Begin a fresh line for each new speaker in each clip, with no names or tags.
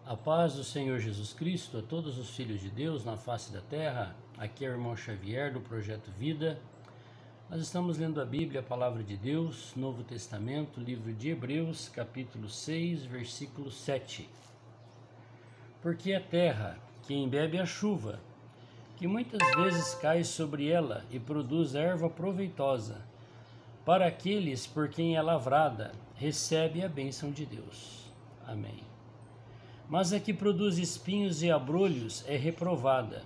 A paz do Senhor Jesus Cristo a todos os filhos de Deus na face da terra. Aqui é o irmão Xavier do Projeto Vida. Nós estamos lendo a Bíblia, a Palavra de Deus, Novo Testamento, livro de Hebreus, capítulo 6, versículo 7. Porque a terra que embebe a chuva, que muitas vezes cai sobre ela e produz erva proveitosa, para aqueles por quem é lavrada, recebe a bênção de Deus. Amém. Mas a que produz espinhos e abrolhos é reprovada,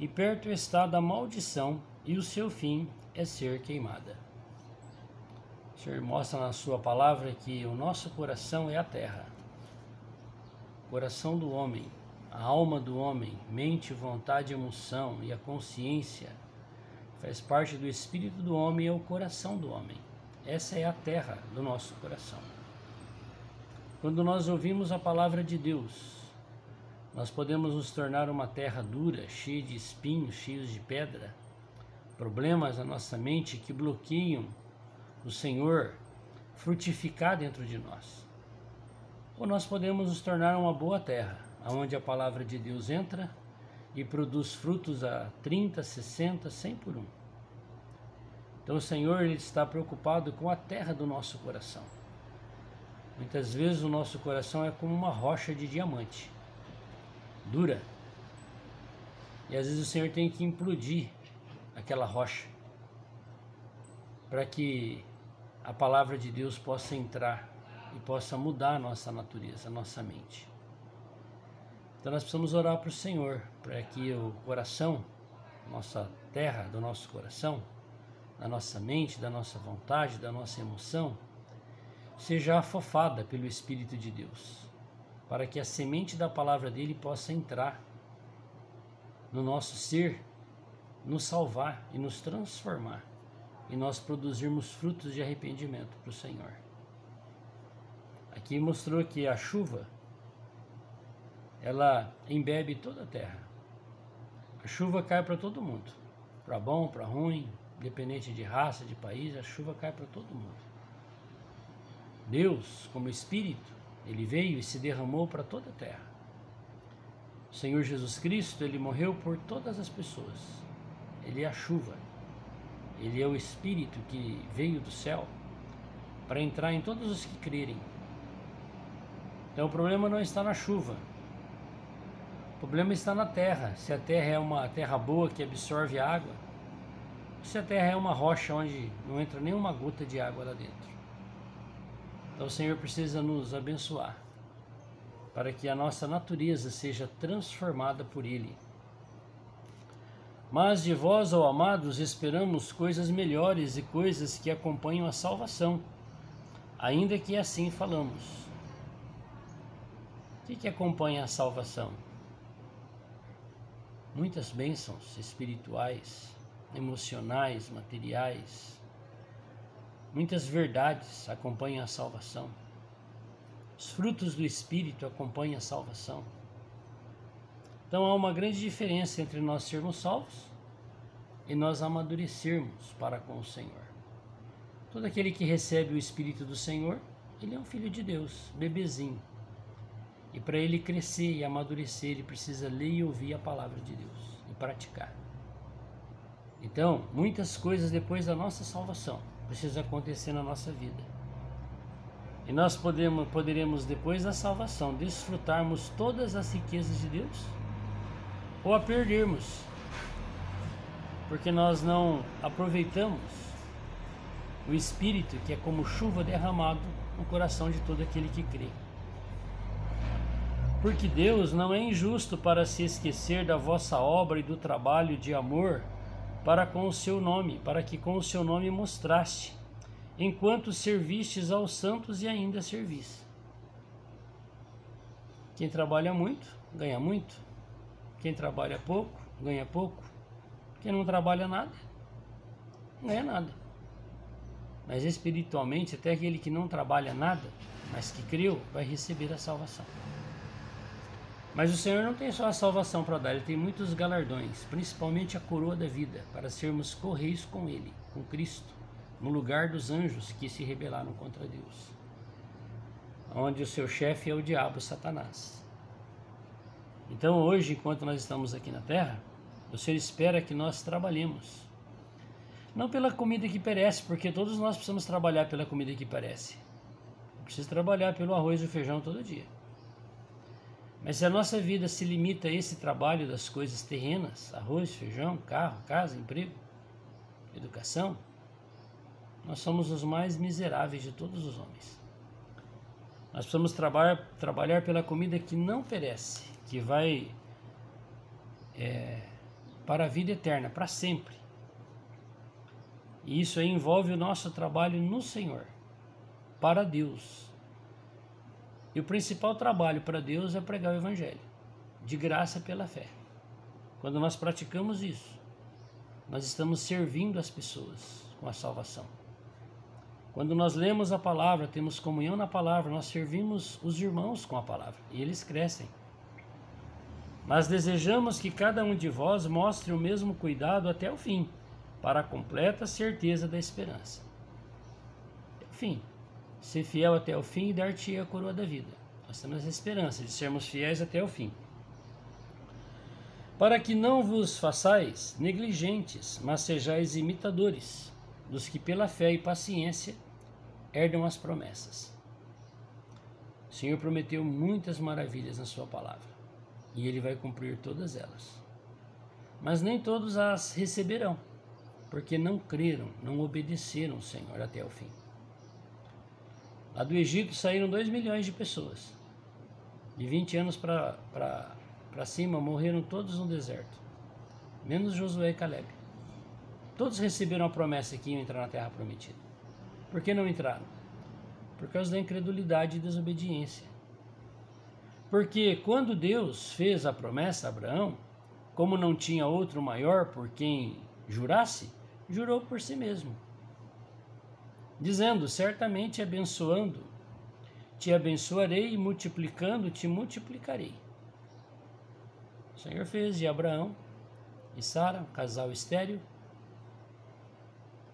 e perto está da maldição, e o seu fim é ser queimada. O Senhor mostra na sua palavra que o nosso coração é a terra. O coração do homem, a alma do homem, mente, vontade, emoção e a consciência, faz parte do espírito do homem e é o coração do homem. Essa é a terra do nosso coração. Quando nós ouvimos a palavra de Deus, nós podemos nos tornar uma terra dura, cheia de espinhos, cheios de pedra, problemas na nossa mente que bloqueiam o Senhor frutificar dentro de nós. Ou nós podemos nos tornar uma boa terra, onde a palavra de Deus entra e produz frutos a 30, 60, 100 por um. Então o Senhor ele está preocupado com a terra do nosso coração. Muitas vezes o nosso coração é como uma rocha de diamante, dura. E às vezes o Senhor tem que implodir aquela rocha, para que a palavra de Deus possa entrar e possa mudar a nossa natureza, a nossa mente. Então nós precisamos orar para o Senhor, para que o coração, nossa terra do nosso coração, da nossa mente, da nossa vontade, da nossa emoção, seja afofada pelo Espírito de Deus, para que a semente da palavra dele possa entrar no nosso ser, nos salvar e nos transformar, e nós produzirmos frutos de arrependimento para o Senhor. Aqui mostrou que a chuva, ela embebe toda a terra. A chuva cai para todo mundo, para bom, para ruim, independente de raça, de país, a chuva cai para todo mundo. Deus, como Espírito, ele veio e se derramou para toda a terra. O Senhor Jesus Cristo, ele morreu por todas as pessoas. Ele é a chuva. Ele é o Espírito que veio do céu para entrar em todos os que crerem. Então o problema não está na chuva. O problema está na terra. Se a terra é uma terra boa que absorve a água, ou se a terra é uma rocha onde não entra nenhuma gota de água lá dentro. Então o Senhor precisa nos abençoar, para que a nossa natureza seja transformada por Ele. Mas de vós, ó amados, esperamos coisas melhores e coisas que acompanham a salvação, ainda que assim falamos. O que acompanha a salvação? Muitas bênçãos espirituais, emocionais, materiais. Muitas verdades acompanham a salvação. Os frutos do Espírito acompanham a salvação. Então há uma grande diferença entre nós sermos salvos e nós amadurecermos para com o Senhor. Todo aquele que recebe o Espírito do Senhor, ele é um filho de Deus, bebezinho. E para ele crescer e amadurecer, ele precisa ler e ouvir a palavra de Deus e praticar. Então, muitas coisas depois da nossa salvação precisa acontecer na nossa vida. E nós poderemos depois da salvação desfrutarmos todas as riquezas de Deus ou a perdermos, porque nós não aproveitamos o Espírito que é como chuva derramado no coração de todo aquele que crê. Porque Deus não é injusto para se esquecer da vossa obra e do trabalho de amor para com o seu nome, para que com o seu nome mostraste, enquanto servistes aos santos e ainda servis. Quem trabalha muito, ganha muito. Quem trabalha pouco, ganha pouco. Quem não trabalha nada, ganha nada. Mas espiritualmente, até aquele que não trabalha nada, mas que creu, vai receber a salvação. Mas o Senhor não tem só a salvação para dar, Ele tem muitos galardões, principalmente a coroa da vida, para sermos co-reis com Ele, com Cristo, no lugar dos anjos que se rebelaram contra Deus, onde o seu chefe é o diabo, Satanás. Então hoje, enquanto nós estamos aqui na terra, o Senhor espera que nós trabalhemos. Não pela comida que perece, porque todos nós precisamos trabalhar pela comida que perece. Eu preciso trabalhar pelo arroz e o feijão todo dia. Mas se a nossa vida se limita a esse trabalho das coisas terrenas, arroz, feijão, carro, casa, emprego, educação, nós somos os mais miseráveis de todos os homens. Nós precisamos trabalhar pela comida que não perece, que vai para a vida eterna, para sempre. E isso aí envolve o nosso trabalho no Senhor, para Deus. E o principal trabalho para Deus é pregar o Evangelho, de graça pela fé. Quando nós praticamos isso, nós estamos servindo as pessoas com a salvação. Quando nós lemos a palavra, temos comunhão na palavra, nós servimos os irmãos com a palavra e eles crescem. Mas desejamos que cada um de vós mostre o mesmo cuidado até o fim, para a completa certeza da esperança. Até o fim. Ser fiel até o fim e dar-te a coroa da vida. Nós temos a esperança de sermos fiéis até o fim. Para que não vos façais negligentes, mas sejais imitadores dos que pela fé e paciência herdam as promessas. O Senhor prometeu muitas maravilhas na sua palavra, e Ele vai cumprir todas elas. Mas nem todos as receberão, porque não creram, não obedeceram ao Senhor até o fim. Lá do Egito saíram 2 milhões de pessoas. De 20 anos para cima morreram todos no deserto, menos Josué e Caleb. Todos receberam a promessa que iam entrar na terra prometida. Por que não entraram? Por causa da incredulidade e desobediência. Porque quando Deus fez a promessa a Abraão, como não tinha outro maior por quem jurasse, jurou por si mesmo, dizendo: certamente abençoando, te abençoarei, e multiplicando, te multiplicarei. O Senhor fez de Abraão e Sara, um casal estéril,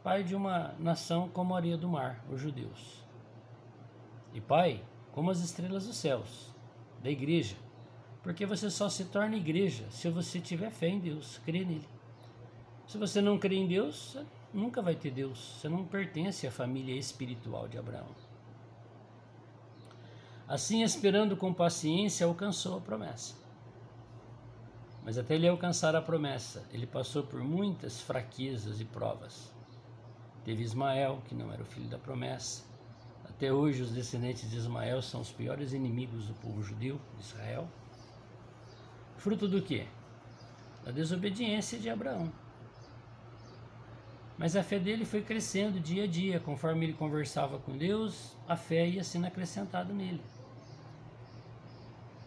pai de uma nação como a areia do mar, os judeus, e pai como as estrelas dos céus, da igreja, porque você só se torna igreja se você tiver fé em Deus, crer nele. Se você não crê em Deus, você nunca vai ter Deus, você não pertence à família espiritual de Abraão. Assim, esperando com paciência, alcançou a promessa. Mas até ele alcançar a promessa, ele passou por muitas fraquezas e provas. Teve Ismael, que não era o filho da promessa. Até hoje, os descendentes de Ismael são os piores inimigos do povo judeu, de Israel. Fruto do quê? Da desobediência de Abraão. Mas a fé dele foi crescendo dia a dia, conforme ele conversava com Deus, a fé ia sendo acrescentada nele.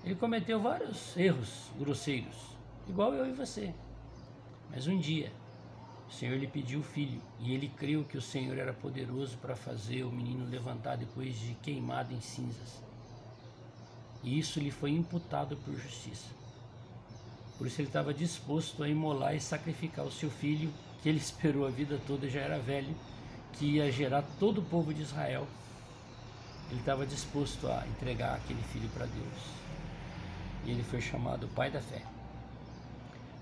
Ele cometeu vários erros grosseiros, igual eu e você. Mas um dia, o Senhor lhe pediu o filho, e ele creu que o Senhor era poderoso para fazer o menino levantar depois de queimado em cinzas. E isso lhe foi imputado por justiça. Por isso ele estava disposto a imolar e sacrificar o seu filho, que ele esperou a vida toda, já era velho, que ia gerar todo o povo de Israel. Ele estava disposto a entregar aquele filho para Deus. E ele foi chamado pai da fé.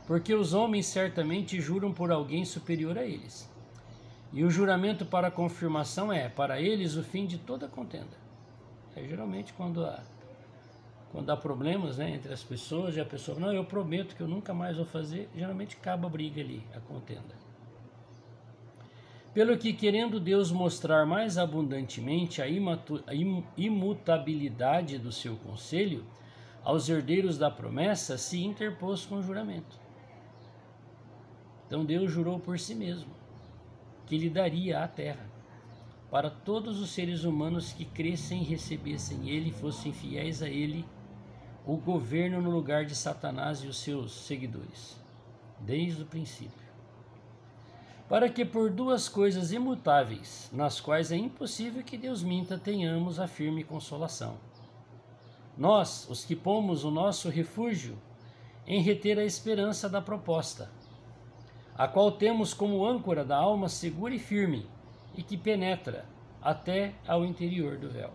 Porque os homens certamente juram por alguém superior a eles. E o juramento para a confirmação é, para eles, o fim de toda contenda. Geralmente quando há problemas, entre as pessoas, e a pessoa fala: não, eu prometo que eu nunca mais vou fazer, geralmente acaba a briga ali, a contenda. Pelo que, querendo Deus mostrar mais abundantemente a imutabilidade do seu conselho, aos herdeiros da promessa se interpôs com o juramento. Então Deus jurou por si mesmo que lhe daria a terra para todos os seres humanos que crescem e recebessem ele e fossem fiéis a ele, o governo no lugar de Satanás e os seus seguidores, desde o princípio. Para que por 2 coisas imutáveis, nas quais é impossível que Deus minta, tenhamos a firme consolação. Nós, os que pomos o nosso refúgio em reter a esperança da proposta, a qual temos como âncora da alma segura e firme, e que penetra até ao interior do véu.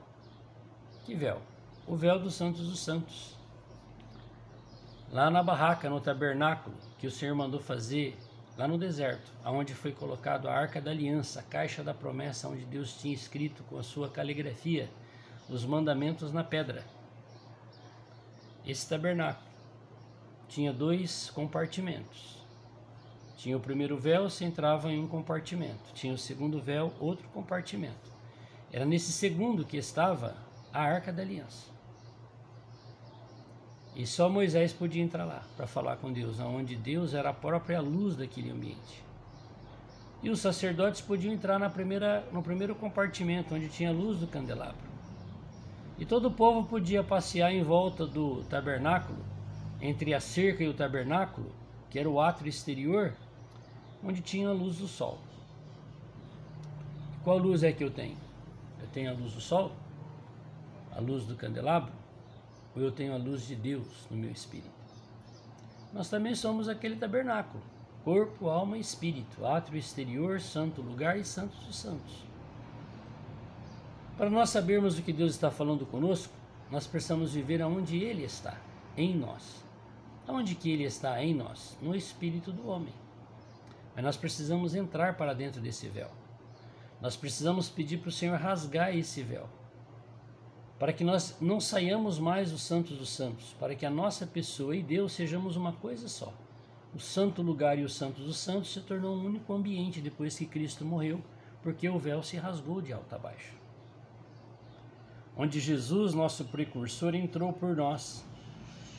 Que véu? O véu dos santos dos santos. lá na barraca, no tabernáculo, que o Senhor mandou fazer lá no deserto, aonde foi colocado a Arca da Aliança, a caixa da promessa, onde Deus tinha escrito com a sua caligrafia os mandamentos na pedra. Esse tabernáculo tinha 2 compartimentos. Tinha o primeiro véu, você entrava em um compartimento. Tinha o segundo véu, outro compartimento. Era nesse segundo que estava a Arca da Aliança. E só Moisés podia entrar lá para falar com Deus, onde Deus era a própria luz daquele ambiente. E os sacerdotes podiam entrar no primeiro compartimento, onde tinha a luz do candelabro. E todo o povo podia passear em volta do tabernáculo, entre a cerca e o tabernáculo, que era o átrio exterior, onde tinha a luz do sol. Qual luz é que eu tenho? Eu tenho a luz do sol? A luz do candelabro? Ou eu tenho a luz de Deus no meu espírito? Nós também somos aquele tabernáculo, corpo, alma e espírito, átrio exterior, santo lugar e santos dos santos. Para nós sabermos o que Deus está falando conosco, nós precisamos viver aonde Ele está, em nós. Aonde que Ele está em nós? No espírito do homem. Mas nós precisamos entrar para dentro desse véu. Nós precisamos pedir para o Senhor rasgar esse véu, para que nós não saiamos mais dos santos dos santos, para que a nossa pessoa e Deus sejamos uma coisa só. O santo lugar e o santo dos santos se tornou um único ambiente depois que Cristo morreu, porque o véu se rasgou de alto a baixo. Onde Jesus, nosso precursor, entrou por nós,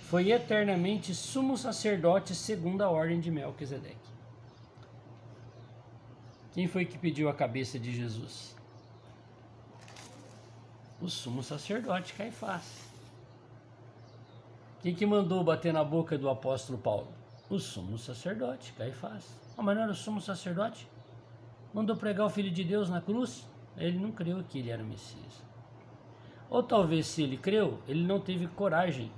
foi eternamente sumo sacerdote segundo a ordem de Melquisedeque. Quem foi que pediu a cabeça de Jesus? O sumo sacerdote Caifás. Quem que mandou bater na boca do apóstolo Paulo? O sumo sacerdote Caifás. Mas não era o sumo sacerdote? Mandou pregar o Filho de Deus na cruz? Ele não creu que ele era o Messias. Ou talvez, se ele creu, ele não teve coragem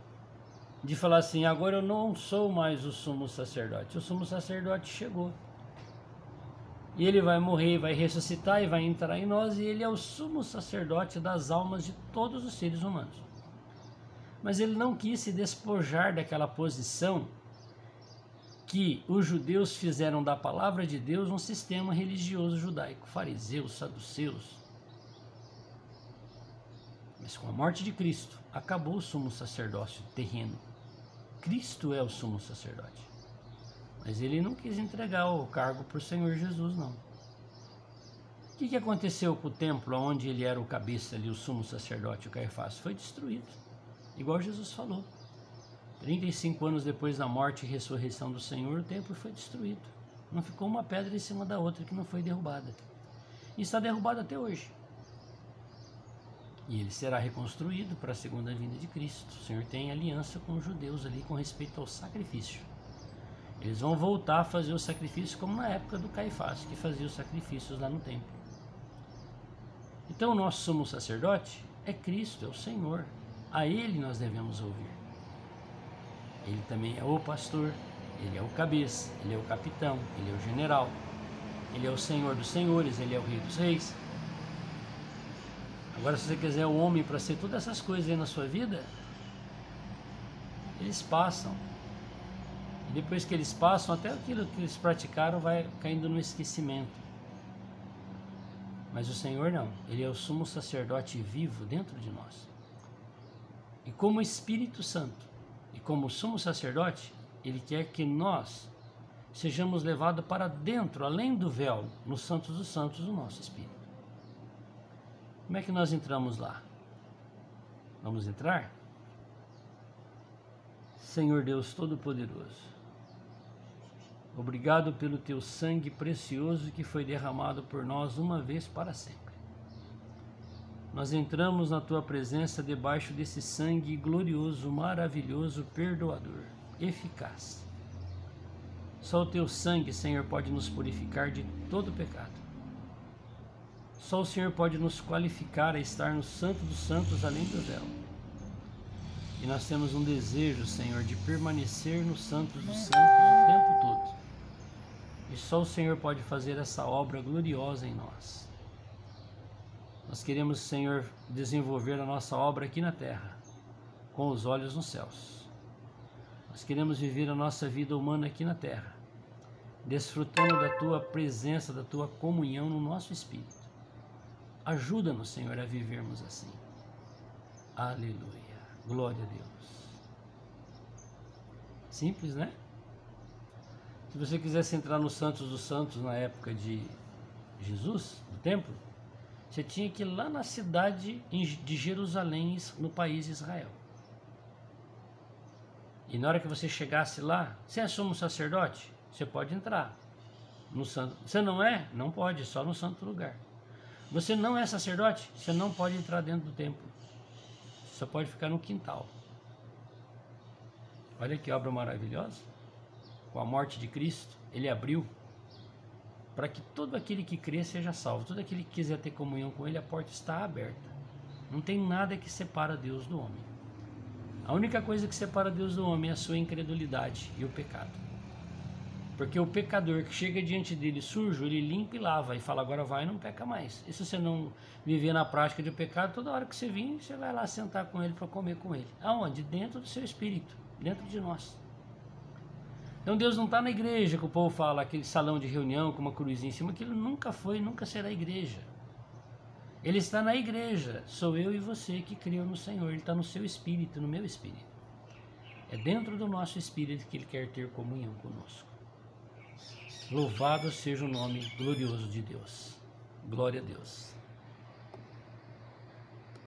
de falar assim: agora eu não sou mais o sumo sacerdote. O sumo sacerdote chegou. E ele vai morrer, vai ressuscitar e vai entrar em nós, e ele é o sumo sacerdote das almas de todos os seres humanos. Mas ele não quis se despojar daquela posição que os judeus fizeram da palavra de Deus um sistema religioso judaico, fariseus, saduceus. Mas com a morte de Cristo, acabou o sumo sacerdócio terreno. Cristo é o sumo sacerdote. Mas ele não quis entregar o cargo para o Senhor Jesus, não. O que aconteceu com o templo onde ele era o cabeça ali, o sumo sacerdote, o Caifás? Foi destruído, igual Jesus falou. 35 anos depois da morte e ressurreição do Senhor, o templo foi destruído. Não ficou uma pedra em cima da outra que não foi derrubada. E está derrubado até hoje. E ele será reconstruído para a segunda vinda de Cristo. O Senhor tem aliança com os judeus ali com respeito ao sacrifício. Eles vão voltar a fazer o sacrifício como na época do Caifás, que fazia os sacrifícios lá no templo. Então o nosso sumo sacerdote é Cristo, é o Senhor. A Ele nós devemos ouvir. Ele também é o pastor, Ele é o cabeça, Ele é o capitão, Ele é o general, Ele é o Senhor dos senhores, Ele é o Rei dos reis. Agora, se você quiser um homem para ser todas essas coisas aí na sua vida, eles passam. E depois que eles passam, até aquilo que eles praticaram vai caindo no esquecimento. Mas o Senhor não. Ele é o sumo sacerdote vivo dentro de nós. E como Espírito Santo, e como sumo sacerdote, Ele quer que nós sejamos levados para dentro, além do véu, no Santos dos Santos, do nosso Espírito. Como é que nós entramos lá? Vamos entrar? Senhor Deus Todo-Poderoso, obrigado pelo Teu sangue precioso que foi derramado por nós uma vez para sempre. Nós entramos na Tua presença debaixo desse sangue glorioso, maravilhoso, perdoador, eficaz. Só o Teu sangue, Senhor, pode nos purificar de todo pecado. Só o Senhor pode nos qualificar a estar no Santo dos Santos, além do véu. E nós temos um desejo, Senhor, de permanecer no Santo dos Santos o tempo todo. E só o Senhor pode fazer essa obra gloriosa em nós. Nós queremos, Senhor, desenvolver a nossa obra aqui na terra, com os olhos nos céus. Nós Nós queremos viver a nossa vida humana aqui na terra, desfrutando da Tua presença, da Tua comunhão no nosso espírito. Ajuda-nos, Senhor, a vivermos assim. Aleluia. Glória a Deus. Simples, né? Se você quisesse entrar no Santos dos Santos na época de Jesus, no templo, você tinha que ir lá na cidade de Jerusalém, no país de Israel. E na hora que você chegasse lá, você é sumo sacerdote? Você pode entrar no santo. Você não é? Não pode, só no santo lugar. Você não é sacerdote? Você não pode entrar dentro do templo. Você só pode ficar no quintal. Olha que obra maravilhosa. Com a morte de Cristo, Ele abriu para que todo aquele que crê seja salvo. Todo aquele que quiser ter comunhão com Ele, a porta está aberta. Não tem nada que separa Deus do homem. A única coisa que separa Deus do homem é a sua incredulidade e o pecado. Porque o pecador que chega diante dele sujo, ele limpa e lava e fala, agora vai e não peca mais. E se você não viver na prática de pecado, toda hora que você vir, você vai lá sentar com ele para comer com ele. Aonde? Dentro do seu espírito, dentro de nós. Então Deus não está na igreja, que o povo fala, aquele salão de reunião com uma cruzinha em cima, aquilo nunca foi, nunca será igreja. Ele está na igreja, sou eu e você que creu no Senhor, Ele está no seu espírito, no meu espírito. É dentro do nosso espírito que Ele quer ter comunhão conosco. Louvado seja o nome glorioso de Deus. Glória a Deus.